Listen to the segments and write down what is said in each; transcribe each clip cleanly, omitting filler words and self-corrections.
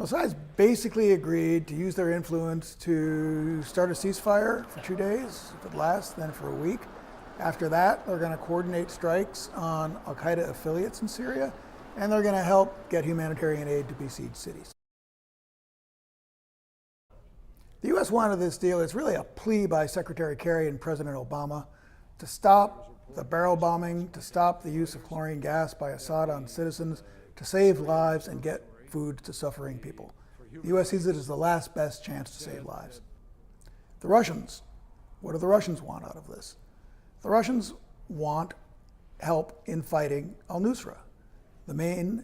Both sides basically agreed to use their influence to start a ceasefire for 2 days, if it lasts, then for a week. After that, they're going to coordinate strikes on al-Qaeda affiliates in Syria, and they're going to help get humanitarian aid to besieged cities. The U.S. wanted this deal. It's really a plea by Secretary Kerry and President Obama to stop the barrel bombing, to stop the use of chlorine gas by Assad on citizens, to save lives and get food to suffering people. The U.S. sees it as the last best chance to save lives. The Russians, what do the Russians want out of this? The Russians want help in fighting al-Nusra, the main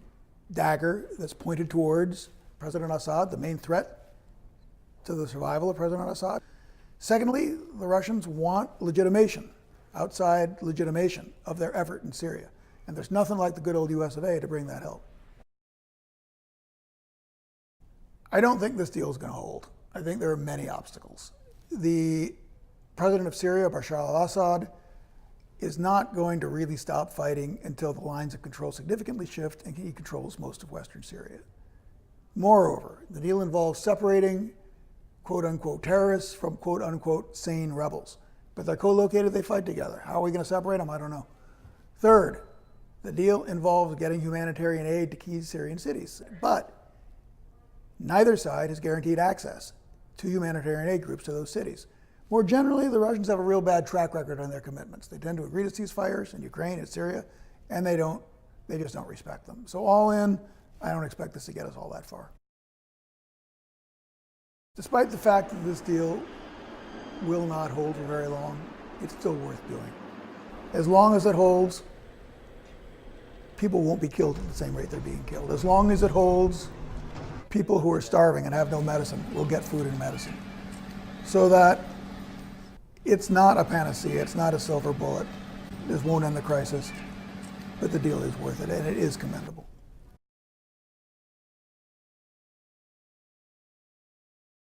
dagger that's pointed towards President Assad, the main threat to the survival of President Assad. Secondly, the Russians want legitimation, outside legitimation of their effort in Syria. And there's nothing like the good old US of A to bring that help. I don't think this deal is going to hold. I think there are many obstacles. The president of Syria, Bashar al-Assad, is not going to really stop fighting until the lines of control significantly shift and he controls most of Western Syria. Moreover, the deal involves separating quote-unquote terrorists from quote-unquote sane rebels. But they're co-located, they fight together. How are we going to separate them? I don't know. Third, the deal involves getting humanitarian aid to key Syrian cities. But neither side has guaranteed access to humanitarian aid groups to those cities. More generally, the Russians have a real bad track record on their commitments. They tend to agree to ceasefires in Ukraine and Syria, and they just don't respect them. So all in, I don't expect this to get us all that far. Despite the fact that this deal will not hold for very long, it's still worth doing. As long as it holds, people won't be killed at the same rate they're being killed. As long as it holds, people who are starving and have no medicine will get food and medicine. So that it's not a panacea, it's not a silver bullet. This won't end the crisis, but the deal is worth it, and it is commendable.